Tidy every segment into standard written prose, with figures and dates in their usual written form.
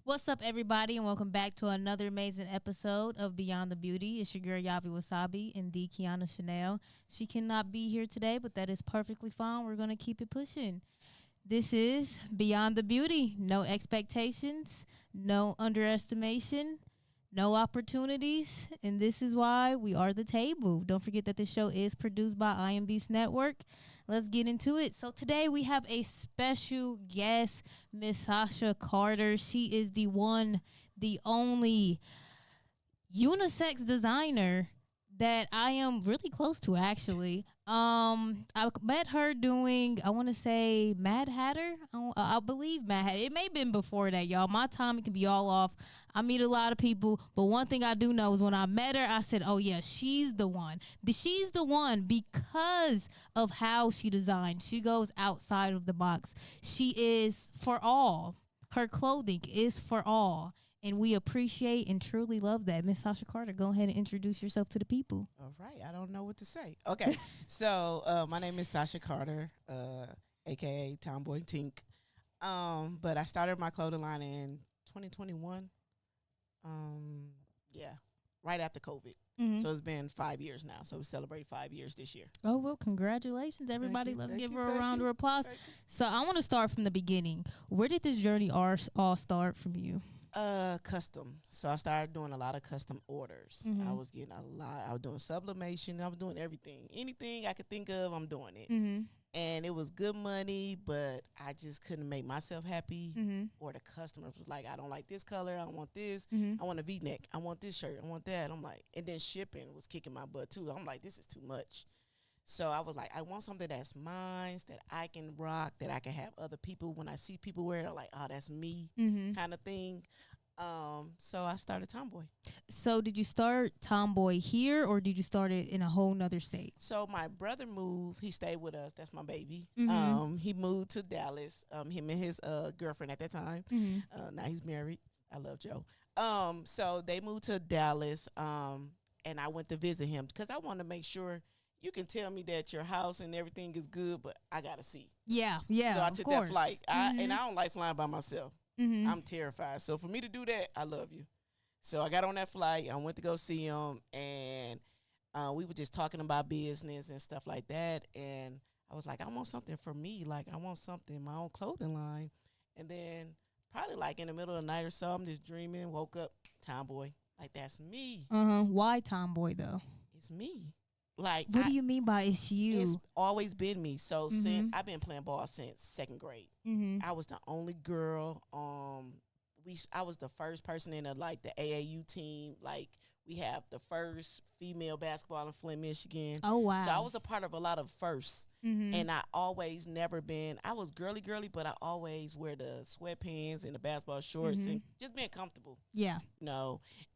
What's up, everybody, and welcome back to another amazing episode of Beyond the Beauty. It's your girl Yavi Wasabi and the Kyanah Chanel. She cannot be here today, but that is perfectly fine. We're going to keep it pushing. This is Beyond the Beauty. No expectations, no underestimation, no opportunities, and this is why we are the table. Don't forget that this show is produced by iambeastnetwork. Let's get into it. So today we have a special guest, Miss Sasha Carter. She is the one, the only unisex designer that I am really close to, actually. I met her doing, I want to say, Mad Hatter. I believe Mad Hatter. It may have been before that, y'all. My timing can be all off. I meet a lot of people, but one thing I do know is when I met her, I said, oh yeah, she's the one. She's the one because of how she designs. She goes outside of the box. She is for all. Her clothing is for all. And we appreciate and truly love that. Miss Sasha Carter, go ahead and introduce yourself to the people. All right. I don't know what to say. Okay. So my name is Sasha Carter, a.k.a. Tomboy Tink. But I started my clothing line in 2021. Yeah, right after COVID. Mm-hmm. So it's been 5 years now. So we celebrate 5 years this year. Oh, well, congratulations, everybody. Let's give her a round of applause. So I want to start from the beginning. Where did this journey all start from you? Custom. So I started doing a lot of custom orders. Mm-hmm. I was getting a lot. I was doing sublimation. I was doing everything. Anything I could think of, I'm doing it. Mm-hmm. And it was good money, but I just couldn't make myself happy. Mm-hmm. Or the customers was like, I don't like this color. I don't want this. Mm-hmm. I want a V-neck. I want this shirt. I want that. I'm like, and then shipping was kicking my butt too. I'm like, this is too much. So I was like, I want something that's mine, that I can rock, that I can have other people. When I see people wear it, I'm like, oh, that's me, mm-hmm. kind of thing. So I started Tomboy. So did you start Tomboy here, or did you start it in a whole nother state? So my brother moved. He stayed with us. That's my baby. Mm-hmm. He moved to Dallas. Him and his girlfriend at that time. Mm-hmm. Now he's married. I love Joe. So they moved to Dallas, and I went to visit him because I wanted to make sure. You can tell me that your house and everything is good, but I got to see. Yeah. So I took that flight. And I don't like flying by myself. Mm-hmm. I'm terrified. So for me to do that, I love you. So I got on that flight. I went to go see him, and we were just talking about business and stuff like that. And I was like, I want something for me. Like, I want something, my own clothing line. And then probably like in the middle of the night or so, I'm just dreaming, woke up, Tomboy. Like, that's me. Why Tomboy, though? It's me. Like, what do you mean by it's you? It's always been me. So since I've been playing ball since second grade. Mm-hmm. I was the only girl. I was the first person in the AAU team. Like, we have the first female basketball in Flint, Michigan. Oh wow! So I was a part of a lot of firsts, and I always never been. I was girly, but I always wear the sweatpants and the basketball shorts and just being comfortable. Yeah,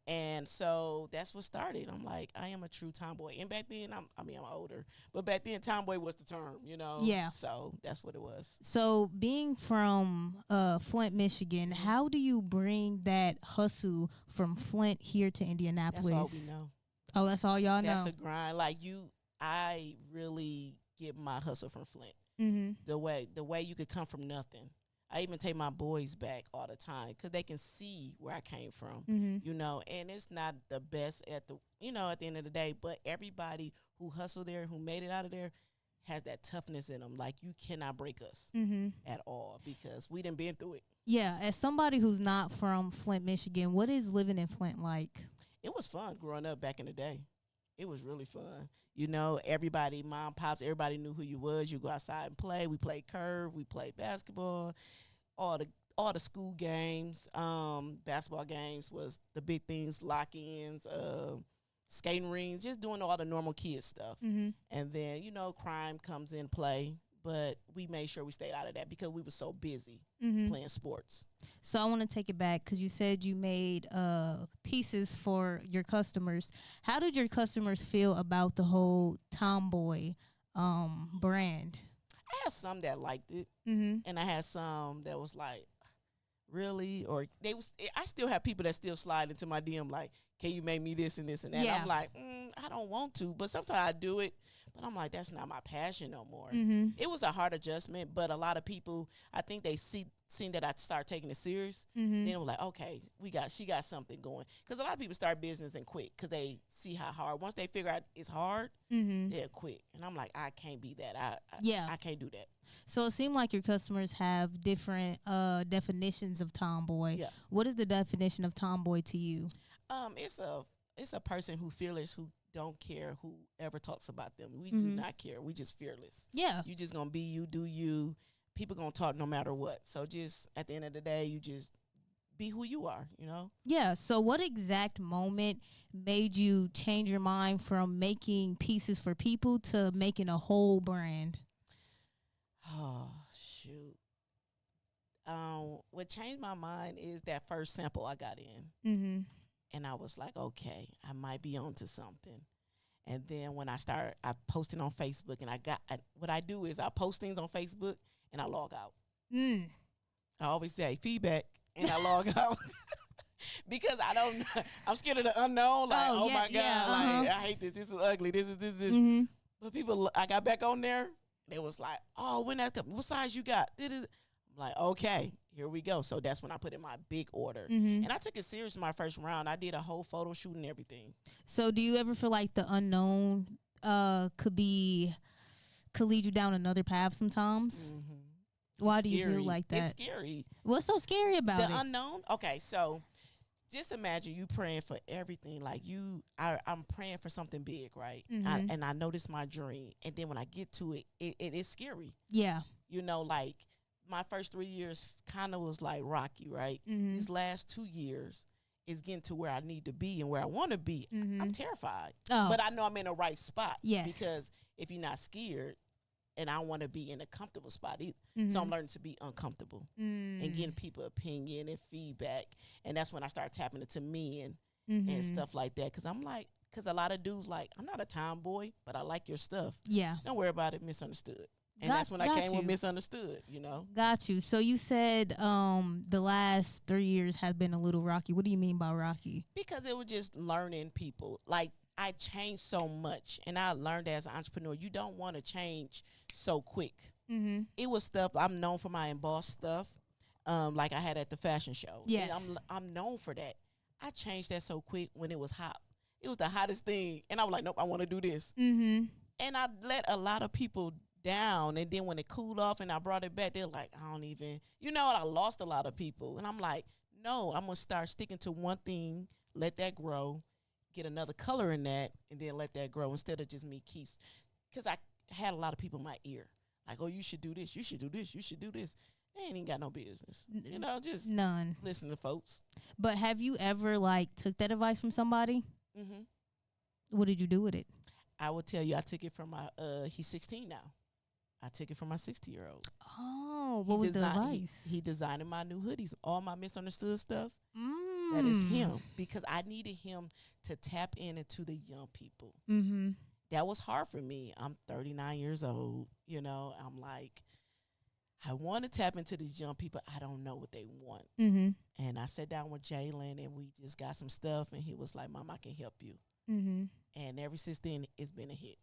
and so that's what started. I'm like, I am a true tomboy. And back then, I'm older, but back then, tomboy was the term, Yeah. So that's what it was. So being from Flint, Michigan, how do you bring that hustle from Flint here to Indianapolis? That's all we know. Oh, that's all y'all know? That's a grind. I really get my hustle from Flint. Mm-hmm. The way you could come from nothing. I even take my boys back all the time because they can see where I came from, and it's not the best at the end of the day, but everybody who hustled there, who made it out of there, has that toughness in them. Like, you cannot break us at all because we done been through it. Yeah, as somebody who's not from Flint, Michigan, what is living in Flint like? It was fun growing up back in the day. It was really fun. Everybody, mom, pops, everybody knew who you was. You go outside and play. We played curve. We played basketball. All the school games, basketball games was the big things, lock-ins, skating rings, just doing all the normal kid stuff. Mm-hmm. And then, crime comes in play. But we made sure we stayed out of that because we were so busy playing sports. So I want to take it back because you said you made pieces for your customers. How did your customers feel about the whole Tomboy brand? I had some that liked it, and I had some that was like, really? Or I still have people that still slide into my DM like, can you make me this and this and that? Yeah. I'm like, I don't want to, but sometimes I do it. But I'm like, that's not my passion no more. Mm-hmm. It was a hard adjustment, but a lot of people, I think they seen that I start taking it serious. Mm-hmm. Then it was like, okay, she got something going. Because a lot of people start business and quit because they see how hard. Once they figure out it's hard, Mm-hmm. they'll quit. And I'm like, I can't be that. Yeah. I can't do that. So it seemed like your customers have different definitions of tomboy. Yeah. What is the definition of tomboy to you? It's a person who fearless, who don't care who ever talks about them. We do not care. We just fearless. Yeah. You just gonna be you, do you. People gonna talk no matter what. So just at the end of the day, you just be who you are, you know? Yeah. So what exact moment made you change your mind from making pieces for people to making a whole brand? Oh, shoot. What changed my mind is that first sample I got in. Mm-hmm. And I was like, okay, I might be onto something. And then when I posted on Facebook, and what I do is I post things on Facebook and I log out. Mm. I always say feedback and I log out because I don't know. I'm scared of the unknown. Like, oh yeah, my God, yeah, like I hate this. This is ugly. This is this. Mm-hmm. But people, I got back on there. They was like, oh, when that come, what size you got? I'm like, okay, here we go. So that's when I put in my big order. Mm-hmm. And I took it serious my first round. I did a whole photo shoot and everything. So do you ever feel like the unknown could lead you down another path sometimes? Mm-hmm. Why do you feel like that? It's scary. What's so scary about it? The unknown? Okay, so just imagine you praying for everything. Like I'm praying for something big, right? Mm-hmm. And I know this is my dream. And then when I get to it, it is scary. Yeah. You know, like my first 3 years kind of was like rocky, right? Mm-hmm. These last 2 years is getting to where I need to be and where I want to be. Mm-hmm. I'm terrified. Oh. But I know I'm in the right spot. Yes. Because if you're not scared, and I want to be in a comfortable spot either. Mm-hmm. So I'm learning to be uncomfortable and getting people opinion and feedback. And that's when I start tapping into men and stuff like that. Because a lot of dudes like, I'm not a tomboy, but I like your stuff. Yeah. Don't worry about it, misunderstood. And that's when I came with misunderstood, you know? Got you. So you said the last 3 years has been a little rocky. What do you mean by rocky? Because it was just learning people. Like, I changed so much, and I learned as an entrepreneur, you don't want to change so quick. Mm-hmm. It was stuff, I'm known for my embossed stuff, like I had at the fashion show. Yes. And I'm known for that. I changed that so quick when it was hot. It was the hottest thing, and I was like, nope, I want to do this. Mm-hmm. And I let a lot of people down, and then when it cooled off and I brought it back, they're like, I don't even, you know what, I lost a lot of people. And I'm like, no, I'm going to start sticking to one thing, let that grow, get another color in that, and then let that grow instead of just me keeps. Because I had a lot of people in my ear. Like, oh, you should do this. You should do this. You should do this. They ain't even got no business. You know, just none. Listen to folks. But have you ever, like, took that advice from somebody? Mm-hmm. What did you do with it? I will tell you, I took it from my, he's 16 now. I took it from my 60-year-old. Oh, what was the advice? He designed my new hoodies, all my misunderstood stuff. That is him, because I needed him to tap into the young people. Mm-hmm. That was hard for me. I'm 39 years old. You know, I'm like, I want to tap into these young people. I don't know what they want. Mm-hmm. And I sat down with Jalen, and we just got some stuff, and he was like, Mom, I can help you. Mm-hmm. And ever since then, it's been a hit.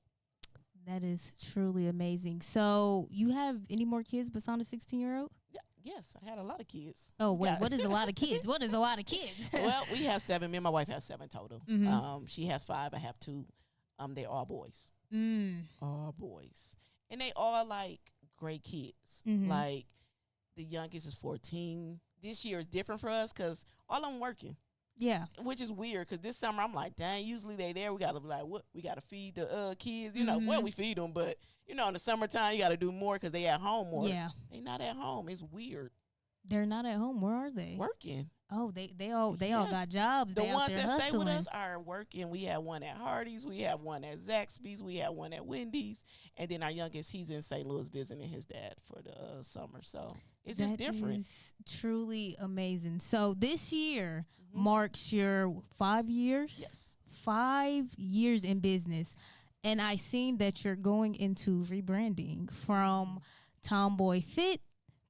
That is truly amazing. So you have any more kids besides a 16-year-old? Yeah, yes, I had a lot of kids. Oh, wait, what is a lot of kids? What is a lot of kids? Well, we have 7. Me and my wife have 7 total. Mm-hmm. She has 5. I have 2. They're all boys. All boys. And they all, like, great kids. Mm-hmm. Like, the youngest is 14. This year is different for us because all of them working. Yeah. Which is weird because this summer I'm like, dang, usually they there. We got to be like, what? We got to feed the kids. You know, well, we feed them. But, you know, in the summertime, you got to do more because they at home more. Yeah. They not at home. It's weird. They're not at home. Where are they? Working. Oh, they all got jobs. The they ones that hustling. stay with us are working. We have one at Hardee's. We have one at Zaxby's. We have one at Wendy's. And then our youngest, he's in St. Louis visiting his dad for the summer. So it's just different. That is truly amazing. So this year marks your 5 years? Yes. 5 years in business. And I seen that you're going into rebranding from Tomboy Fit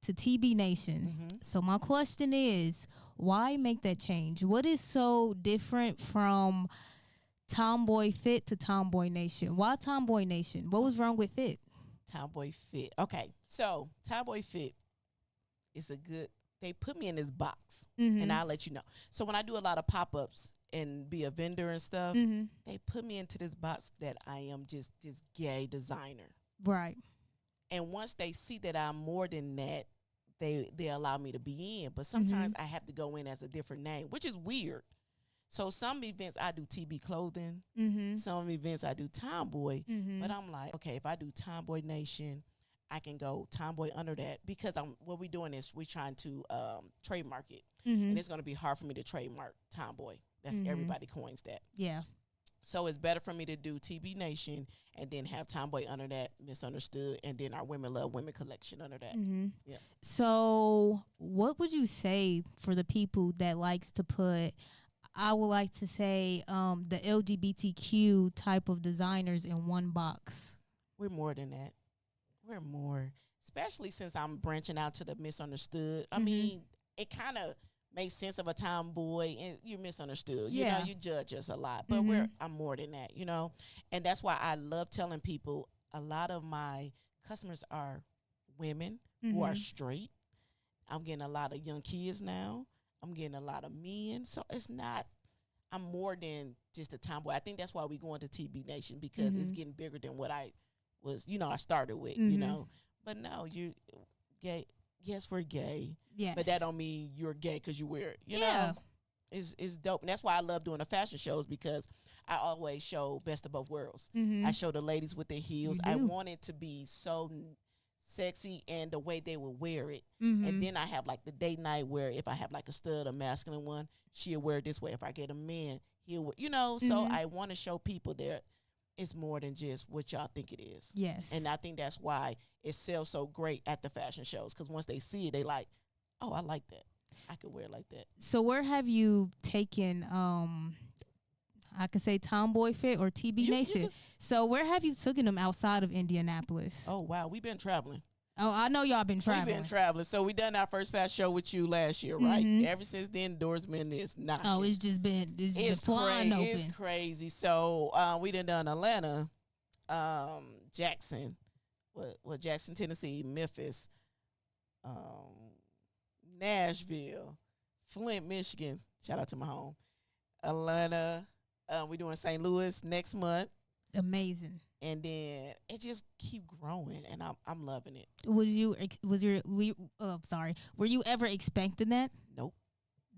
to TB Nation. So my question is, why make that change? What is so different from Tomboy Fit to Tomboy Nation. Why Tomboy Nation? What was wrong with Fit? Tomboy Fit. Okay, so Tomboy Fit is a good. They put me in this box, and I'll let you know. So when I do a lot of pop-ups and be a vendor and stuff, they put me into this box that I am just this gay designer. Right. And once they see that I'm more than that, they allow me to be in. But sometimes I have to go in as a different name, which is weird. So some events I do TB clothing. Some events I do Tomboy. But I'm like, okay, if I do Tomboy Nation, I can go Tomboy under that, because what we're doing is we're trying to trademark it. And it's going to be hard for me to trademark Tomboy. That's everybody coins that. Yeah. So it's better for me to do TB Nation and then have Tomboy under that, Misunderstood, and then our Women Love Women collection under that. Yeah. So what would you say for the people that likes to put, I would like to say, the LGBTQ type of designers in one box? We're more than that. We're more, especially since I'm branching out to the Misunderstood. I mean, it kind of makes sense of a tomboy, and you're misunderstood. You know, you judge us a lot, but I'm more than that, you know. And that's why I love telling people a lot of my customers are women who are straight. I'm getting a lot of young kids now. I'm getting a lot of men. So it's not, I'm more than just a tomboy. I think that's why we go into TB Nation, because it's getting bigger than what I was, you know, I started with, you know. But no, you gay. Yes, we're gay. Yes. But that don't mean you're gay because you wear it. You know? It's dope. And that's why I love doing the fashion shows, because I always show best of both worlds. I show the ladies with their heels. I want it to be so sexy and the way they will wear it. And then I have like the date night where if I have like a stud, a masculine one, she'll wear it this way. If I get a man, he'll wear, you know. So I want to show people that it's more than just what y'all think it is. Yes. And I think that's why it sells so great at the fashion shows, because once they see it, they like, oh, I like that. I could wear it like that. So where have you taken, I could say Tomboy Fit or TB Nation? So where have you taken them outside of Indianapolis? Oh, wow. We've been traveling. Oh, I know y'all been traveling. We've been traveling. So we done our first fashion show with you last year, right? Ever since then, doors been this knocking. Oh, it's just been flying open. It's crazy. So we done Atlanta, Jackson, Jackson, Tennessee, Memphis, Nashville, Flint, Michigan. Shout out to my home. Atlanta. We doing St. Louis next month. Amazing. And then it just keep growing, and I'm loving it. Were you ever expecting that? Nope.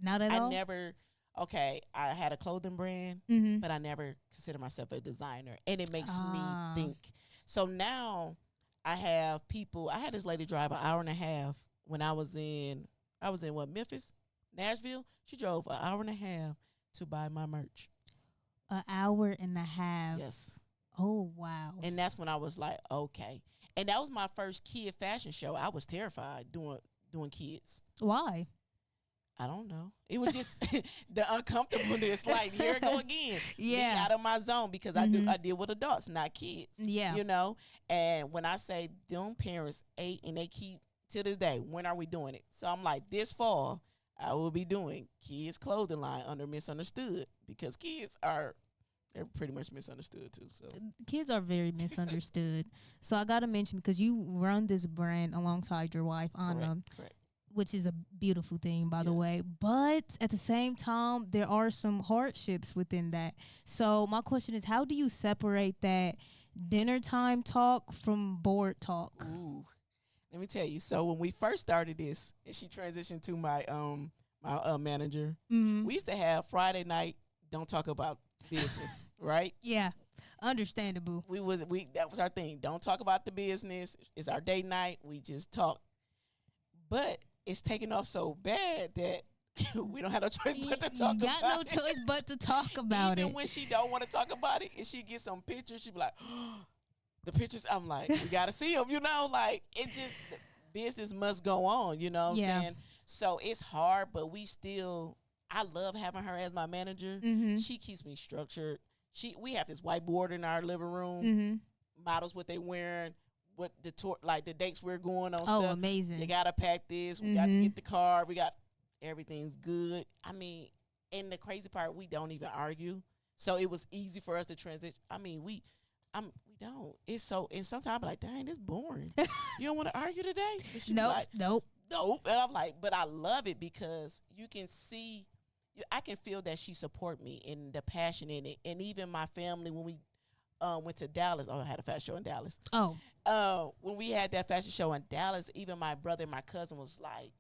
Not at all? I never. Okay, I had a clothing brand, but I never considered myself a designer, and it makes me think. So now I have people. I had this lady drive an hour and a half when I was in what, Memphis, Nashville. She drove an hour and a half to buy my merch. An hour and a half. Yes. Oh, wow. And that's when I was like, okay. And that was my first kid fashion show. I was terrified doing kids. Why? I don't know. It was just the uncomfortableness. Like, here I go again. Yeah. Being out of my zone, because I deal with adults, not kids. Yeah. You know? And when I say them parents ate, and they keep to this day, when are we doing it? So I'm like, this fall, I will be doing kids clothing line under Misunderstood, because they're pretty much misunderstood too. So kids are very misunderstood. So I gotta mention, because you run this brand alongside your wife, Anna, correct. Which is a beautiful thing, by the way. But at the same time, there are some hardships within that. So my question is, how do you separate that dinner time talk from board talk? Ooh, let me tell you. So when we first started this, and she transitioned to my manager, we used to have Friday night, don't talk about business, right? Yeah, understandable. That was our thing. Don't talk about the business. It's our date night. We just talk. But it's taken off so bad that we don't have no choice but to talk about it. You got no choice but to talk about it. Even when she don't want to talk about it, and she gets some pictures, she be like, oh, the pictures, I'm like, we got to see them, you know? Like, it just, business must go on, you know what I'm saying? So it's hard, but I love having her as my manager. She keeps me structured. We have this whiteboard in our living room, models what they wearing, what the dates we're going on. Oh, stuff. amazing! You gotta pack this. We got to get the card. We got everything's good. I mean, and the crazy part, we don't even argue. So it was easy for us to transition. I mean, we don't. It's so, and sometimes I'm like, dang, this boring. You don't want to argue today? But she be Nope, like, nope. nope. And I'm like, but I love it because you can see, I can feel that she support me and the passion in it. And even my family, when we went to Dallas, I had a fashion show in Dallas. Oh, when we had that fashion show in Dallas, even my brother and my cousin was like,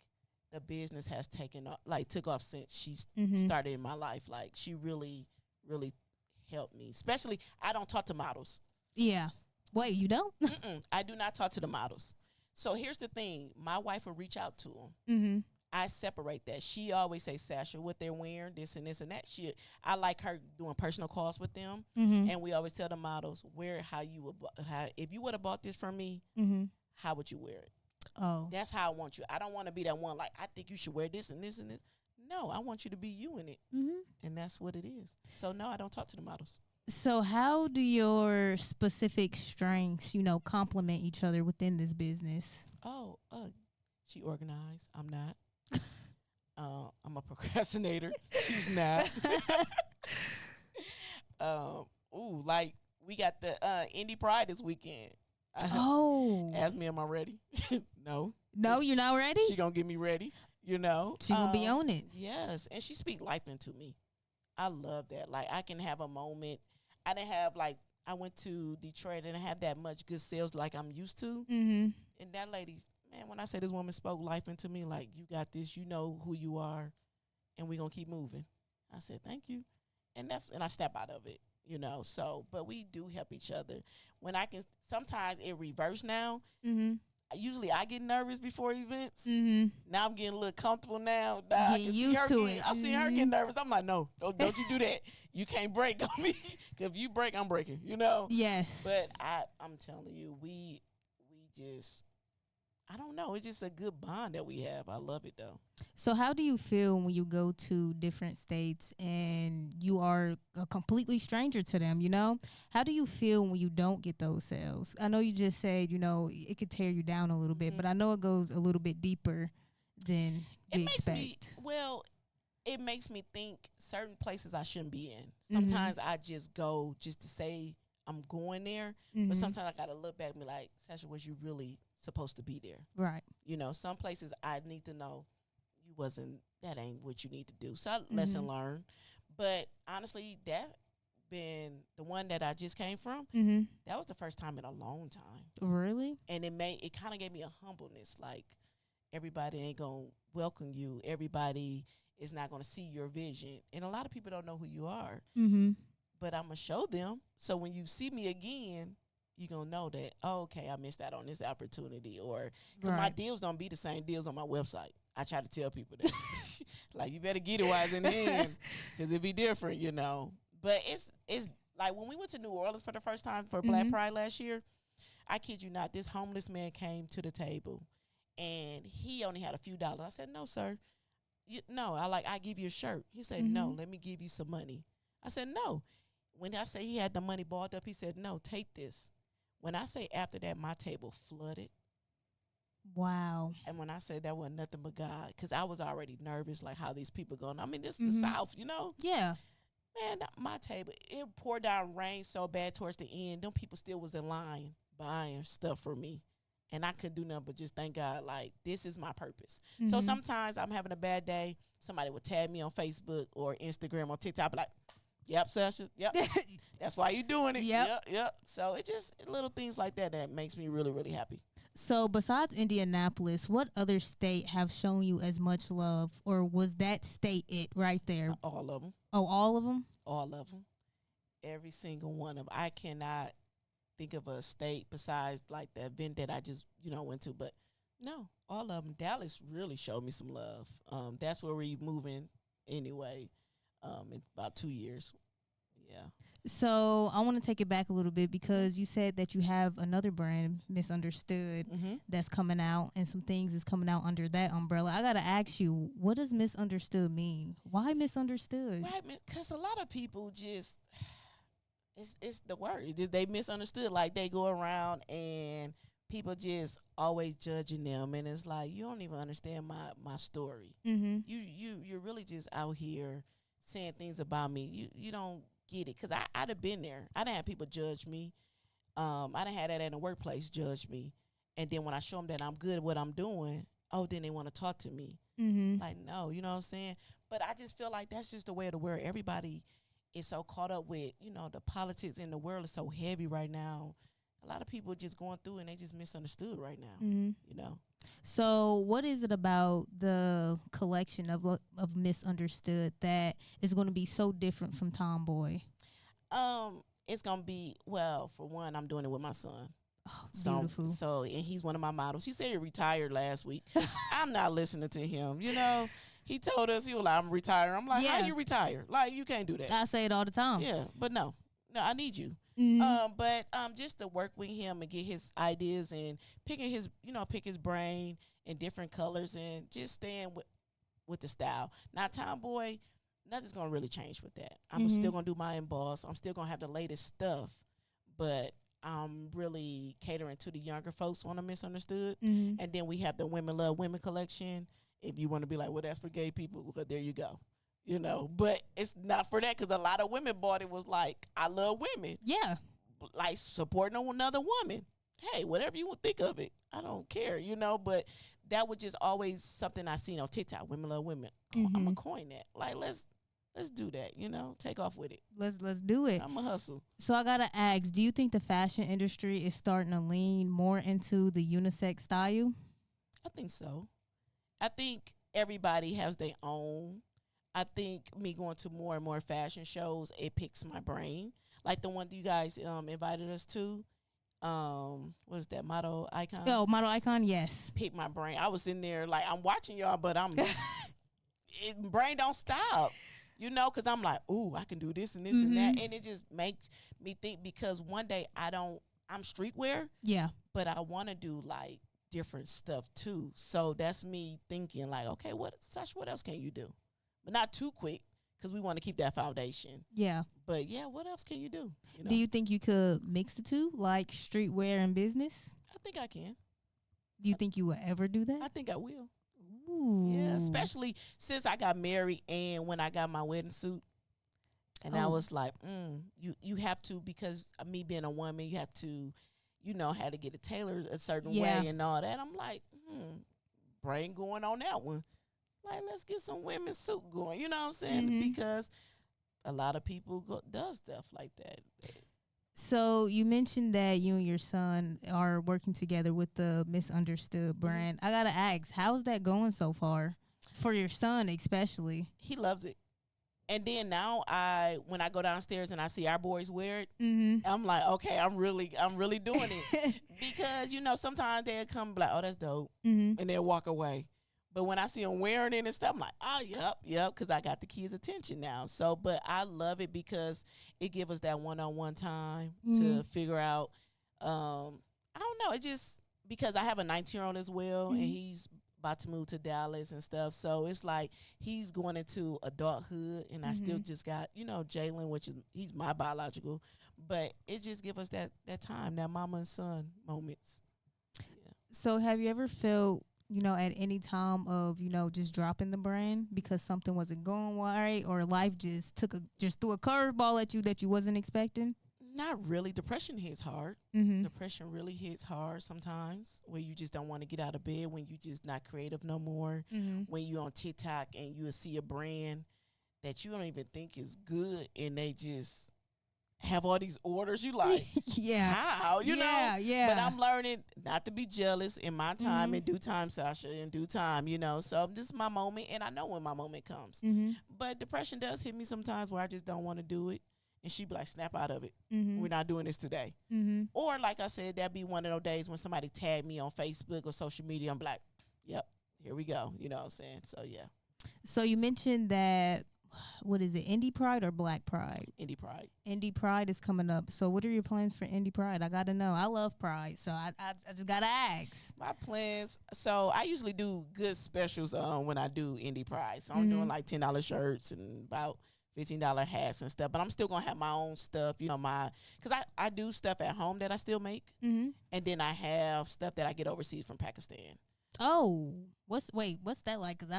the business has taken off, like took off since she started in my life. Like she really, really helped me. Especially, I don't talk to models. yeah. Wait, you don't? I do not talk to the models. So here's the thing: my wife will reach out to them. Mm-hmm. I separate that. She always say, Sasha, what they're wearing, this and this and that shit. I like her doing personal calls with them, and we always tell the models if you would have bought this from me, how would you wear it? Oh, That's how I want you. I don't want to be that one like, I think you should wear this and this and this. No, I want you to be you in it, and that's what it is. So no, I don't talk to the models. so how do your specific strengths, complement each other within this business? Oh, she organized. I'm not. I'm a procrastinator. She's not. Like we got the Indie Pride this weekend. Oh, Ask me, am I ready? No. No, you're not ready? She gonna get me ready. She gonna be on it. Yes, and she speak life into me. I love that. Like I can have a moment. I didn't have I went to Detroit and I have that much good sales like I'm used to. And that lady's, man, when I say this woman spoke life into me, like, you got this, you know who you are, and we're going to keep moving. I said, thank you. And I step out of it, So, but we do help each other. When sometimes it reverse now. Usually I get nervous before events. Now I'm getting a little comfortable now. Getting used to it. I've seen her get nervous. I'm like, no, don't you do that. You can't break on me. Because if you break, I'm breaking, Yes. But I'm telling you, we just, I don't know. It's just a good bond that we have. I love it, though. So how do you feel when you go to different states and you are a completely stranger to them, How do you feel when you don't get those sales? I know you just said, it could tear you down a little bit, but I know it goes a little bit deeper than we expect. It makes me think certain places I shouldn't be in. Sometimes I just go just to say I'm going there, but sometimes I got to look back and be like, Sasha, was you really supposed to be there? Right. Some places I need to know that ain't what you need to do. So lesson learned. But honestly, that been the one that I just came from. That was the first time in a long time. Really? And it kind of gave me a humbleness. Like, everybody ain't going to welcome you. Everybody is not going to see your vision. And a lot of people don't know who you are. But I'm going to show them. So when you see me again, you're going to know that, okay, I missed out on this opportunity. Or, because my deals don't be the same deals on my website. I try to tell people that. Like, you better get it while it's in the end, because it be different, But it's like when we went to New Orleans for the first time for Black Pride last year, I kid you not, this homeless man came to the table, and he only had a few dollars. I said, no, sir. I give you a shirt. He said, no, let me give you some money. I said, no. When I say he had the money balled up, he said, no, take this. When I say after that, my table flooded. Wow. And when I say that wasn't nothing but God, because I was already nervous, like how these people going. I mean, this is the South, Yeah. Man, my table, it poured down rain so bad towards the end. Them people still was in line buying stuff for me. And I couldn't do nothing but just thank God, like, this is my purpose. So sometimes I'm having a bad day. Somebody would tag me on Facebook or Instagram or TikTok, be like, yep, Sasha, yep. That's why you doing it. Yep. So it just little things like that makes me really, really happy. So besides Indianapolis, what other state have shown you as much love, or was that state it right there? All of them. Oh, all of them? All of them. Every single one of them. I cannot think of a state besides like the event that I just, went to. But no, all of them. Dallas really showed me some love. That's where we're moving anyway in about 2 years. Yeah. So I want to take it back a little bit because you said that you have another brand, Misunderstood, that's coming out, and some things is coming out under that umbrella. I got to ask you, what does misunderstood mean? Why misunderstood? Right, because a lot of people just, it's the word. They misunderstood. Like, they go around and people just always judging them, and it's like, you don't even understand my story. You're really just out here saying things about me. You don't get it. Because I'd have been there. I done had people judge me. I done had that in the workplace judge me. And then when I show them that I'm good at what I'm doing, oh, then they want to talk to me. Like, no, you know what I'm saying? But I just feel like that's just the way of the world. Everybody is so caught up with, the politics in the world is so heavy right now. A lot of people just going through and they just misunderstood right now, So what is it about the collection of misunderstood that is going to be so different from Tomboy? It's going to be, well, for one, I'm doing it with my son. Oh, beautiful. So, and he's one of my models. He said he retired last week. I'm not listening to him. He told us, he was like, I'm retired. I'm like, how you retire? Like, you can't do that. I say it all the time. Yeah, but no, I need you. But just to work with him and get his ideas and picking his, pick his brain in different colors and just staying with the style. Now, Tomboy, nothing's going to really change with that. I'm still going to do my emboss. I'm still going to have the latest stuff, but I'm really catering to the younger folks on the misunderstood. And then we have the Women Love Women collection. If you want to be like, well, that's for gay people, well, there you go. But it's not for that, because a lot of women bought it was like, I love women. Yeah. Like supporting another woman. Hey, whatever you think of it, I don't care, but that was just always something I seen on TikTok. Women love women. I'm going to coin that. Like, let's do that, take off with it. Let's do it. I'm a hustle. So I got to ask, do you think the fashion industry is starting to lean more into the unisex style? I think so. I think everybody has their own. I think me going to more and more fashion shows, it picks my brain. Like the one that you guys invited us to. What is that, Model Icon? Oh, Model Icon, yes. Pick my brain. I was in there like, I'm watching y'all, but brain don't stop. Because I'm like, ooh, I can do this and this and that. And it just makes me think, because one day I'm streetwear. Yeah. But I want to do like different stuff too. So that's me thinking like, okay, what else can you do? But not too quick, because we want to keep that foundation. Yeah. But yeah, what else can you do? Do you think you could mix the two, like streetwear and business? I think I can. Do you think you will ever do that? I think I will. Ooh. Yeah, especially since I got married and when I got my wedding suit. And I was like, you have to, because of me being a woman, you have to, how to get it tailored a certain way and all that. I'm like, brain going on that one. Like, let's get some women's suit going. You know what I'm saying? Because a lot of people does stuff like that. So you mentioned that you and your son are working together with the Misunderstood brand. I gotta ask, how's that going so far? For your son especially. He loves it. And then now when I go downstairs and I see our boys wear it, I'm like, okay, I'm really doing it. Because, sometimes they'll come and be like, oh, that's dope. And they'll walk away. But when I see them wearing it and stuff, I'm like, oh, yep, because I got the kids' attention now. So, but I love it because it gives us that one-on-one time to figure out, I don't know, it just, because I have a 19-year-old as well, and he's about to move to Dallas and stuff. So it's like he's going into adulthood, and I still just got, Jalen, which is, he's my biological. But it just gives us that time, that mama and son moments. Yeah. So have you ever felt, at any time of, just dropping the brand because something wasn't going right, or life just threw a curveball at you that you wasn't expecting? Not really. Depression hits hard. Depression really hits hard sometimes, where you just don't want to get out of bed, when you just not creative no more, when you on TikTok and you see a brand that you don't even think is good and they just have all these orders. You like, how? You know? Yeah. But I'm learning not to be jealous in my time, in due time, Sasha, in due time, So this is my moment, and I know when my moment comes. But depression does hit me sometimes where I just don't want to do it. And she'd be like, snap out of it. We're not doing this today. Or like I said, that'd be one of those days when somebody tagged me on Facebook or social media. I'm like, yep, here we go. You know what I'm saying? So, yeah. So you mentioned that, what is it, Indie Pride or Black Pride? Indie Pride. Indie Pride is coming up. So what are your plans for Indie Pride? I got to know. I love Pride, so I just got to ask. My plans, so I usually do good specials when I do Indie Pride. So I'm doing like $10 shirts and about $15 hats and stuff. But I'm still going to have my own stuff, because I do stuff at home that I still make. And then I have stuff that I get overseas from Pakistan. Oh, what's that like? Because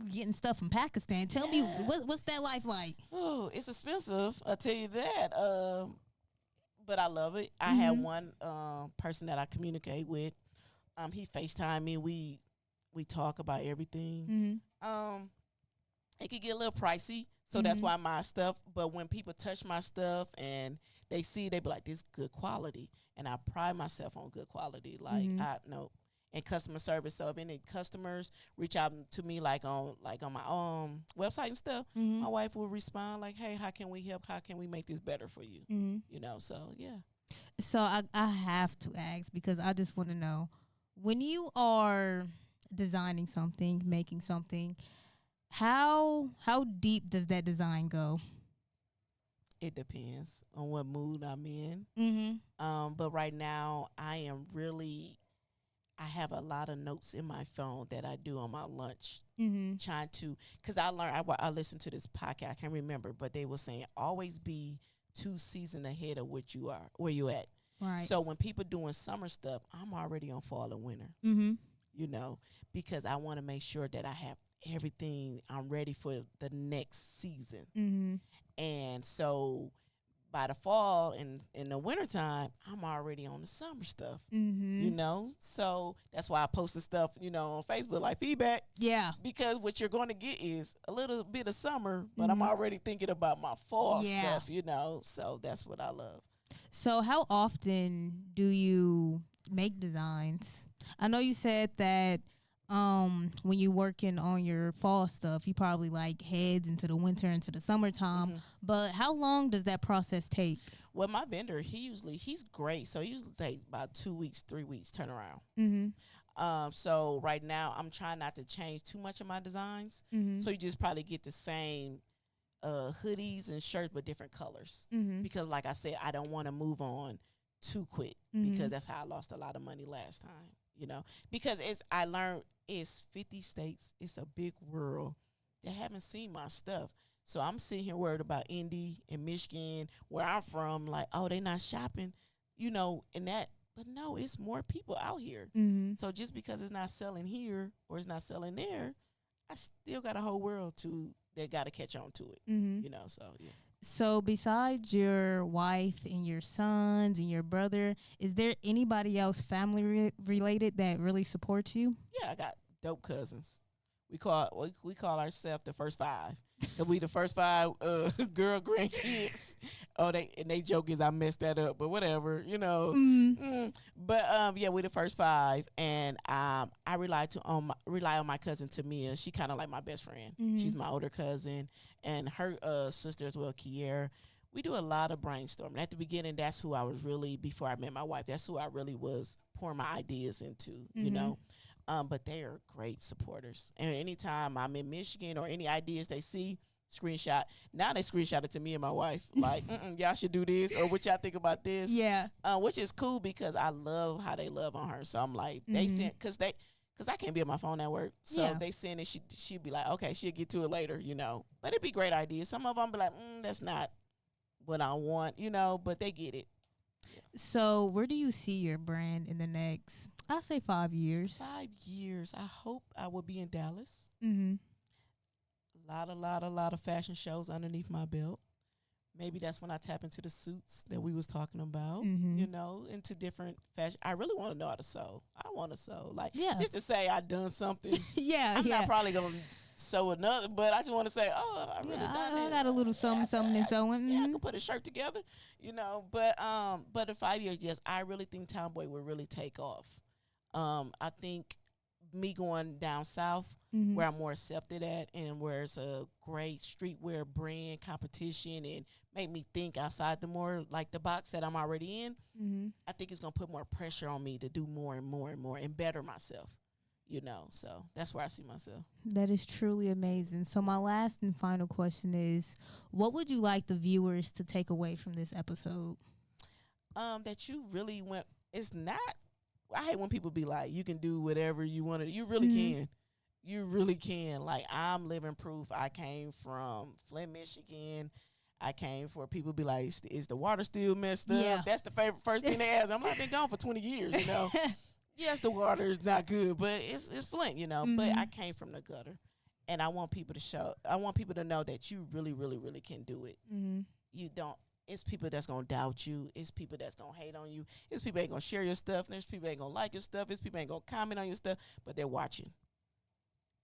getting stuff from Pakistan. Tell me, what's that life like? Oh, it's expensive. I'll tell you that. But I love it. I had one person that I communicate with. He FaceTime me. We talk about everything. It could get a little pricey, so that's why my stuff. But when people touch my stuff and they see, they be like, "This good quality," and I pride myself on good quality. Like I know. And customer service. So if any customers reach out to me like on my website and stuff, my wife will respond like, "Hey, how can we help? How can we make this better for you?" You know. So yeah. So I have to ask because I just want to know, when you are designing something, making something, how deep does that design go? It depends on what mood I'm in. But right now I have a lot of notes in my phone that I do on my lunch, trying to, because I listened to this podcast, I can't remember, but they were saying always be 2 seasons ahead of where you at. Right. So when people doing summer stuff, I'm already on fall and winter, you know, because I want to make sure that I have everything, I'm ready for the next season. And so by the fall and in the wintertime, I'm already on the summer stuff, you know? So that's why I post the stuff, you know, on Facebook, like feedback. Yeah. Because what you're going to get is a little bit of summer, but I'm already thinking about my fall stuff, you know? So that's what I love. So how often do you make designs? I know you said that when you're working on your fall stuff, you probably like heads into the winter, into the summertime. But how long does that process take? Well, my vendor, he's great. So he usually takes about 2 weeks, 3 weeks turnaround. So right now I'm trying not to change too much of my designs. So you just probably get the same hoodies and shirts but different colors. Because like I said, I don't want to move on too quick because that's how I lost a lot of money last time, you know. Because I learned it's 50 states. It's a big world. They haven't seen my stuff. So I'm sitting here worried about Indy and Michigan, where I'm from, like, oh, they not shopping, you know, and that. But no, it's more people out here. So just because it's not selling here or it's not selling there, I still got a whole world that got to catch on to it, you know, so, yeah. So besides your wife and your sons and your brother, is there anybody else family related that really supports you? Yeah, I got dope cousins. We call ourselves the first five. And we the first five girl grandkids. They joke is I messed that up, but whatever, you know. But yeah, we the first five, and I rely on my cousin Tamia. She kind of like my best friend. She's my older cousin, and her sister as well, Kyanah. We do a lot of brainstorming. At the beginning, that's who I was really, before I met my wife, that's who I really was pouring my ideas into, you know. But they are great supporters. And anytime I'm in Michigan or any ideas they see, screenshot. Now they screenshot it to me and my wife. Like, y'all should do this, or what y'all think about this. Yeah. Which is cool because I love how they love on her. So I'm like, they send, because I can't be on my phone at work. So they send it, she'd be like, okay, she'll get to it later, you know. But it'd be great ideas. Some of them be like, that's not what I want, you know, but they get it. So where do you see your brand in the next, I'll say 5 years? 5 years. I hope I will be in Dallas. A lot of fashion shows underneath my belt. Maybe that's when I tap into the suits that we was talking about, you know, into different fashion. I really want to know how to sew. I want to sew. Like, just to say I done something. I'm not probably going to sew another, but I just want to say, I really done it. I got a little something and sewing. Yeah, I can put a shirt together, you know. But in 5 years, yes, I really think Tomboy will really take off. I think me going down south, where I'm more accepted at, and where it's a great streetwear brand competition, and make me think outside the more like the box that I'm already in. I think it's gonna put more pressure on me to do more and more and more and better myself, you know. So that's where I see myself. That is truly amazing. So my last and final question is, what would you like the viewers to take away from this episode? That you really went. It's not. I hate when people be like, you can do whatever you want to. You really can. You really can. Like, I'm living proof. I came from Flint, Michigan. I came for people be like, is the water still messed up? Yeah. That's the first thing they ask. I'm like, I've been gone for 20 years, you know. Yes, the water is not good, but it's Flint, you know. But I came from the gutter. And I want people to show. I want people to know that you really, really, really can do it. Mm-hmm. You don't. It's people that's gonna doubt you. It's people that's gonna hate on you. It's people ain't gonna share your stuff. There's people ain't gonna like your stuff. It's people ain't gonna comment on your stuff. But they're watching.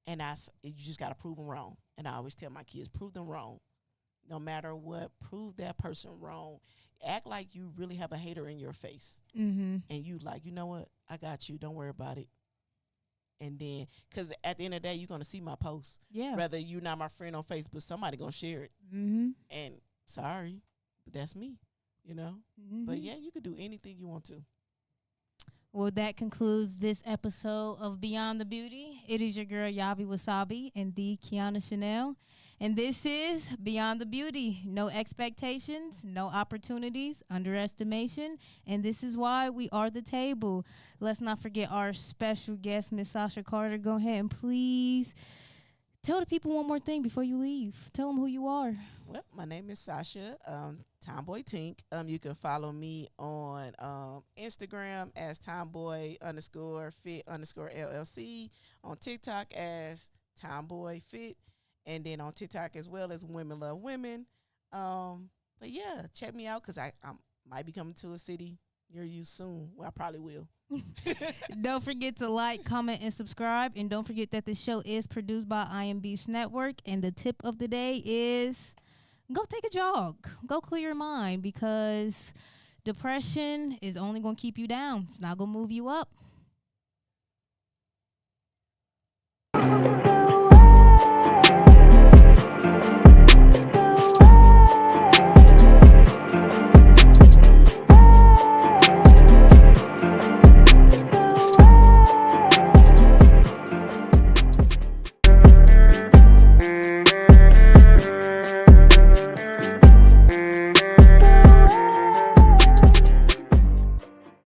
And you just gotta prove them wrong. And I always tell my kids, prove them wrong. No matter what, prove that person wrong. Act like you really have a hater in your face. Mm-hmm. And you like, you know what? I got you. Don't worry about it. And then, because at the end of the day, you're going to see my post. Yeah. Whether you're not my friend on Facebook, somebody going to share it. Mm-hmm. And sorry, but that's me, you know? Mm-hmm. But yeah, you could do anything you want to. Well, that concludes this episode of Beyond the Beauty. It is your girl, Yavi Wasabi, and the Kyanah Chanel. And this is Beyond the Beauty. No expectations, no opportunities, underestimation. And this is why we are the table. Let's not forget our special guest, Miss Sasha Carter. Go ahead and please tell the people one more thing before you leave. Tell them who you are. Well, my name is Sasha, Tomboy Tink. You can follow me on Instagram as Tomboy_fit_LLC, on TikTok as Tomboy Fit, and then on TikTok as well as Women Love Women. But yeah, check me out because I might be coming to a city near you soon. Well, I probably will. Don't forget to like, comment, and subscribe. And don't forget that the show is produced by iambeastnetwork. And the tip of the day is go take a jog. Go clear your mind because depression is only going to keep you down. It's not going to move you up.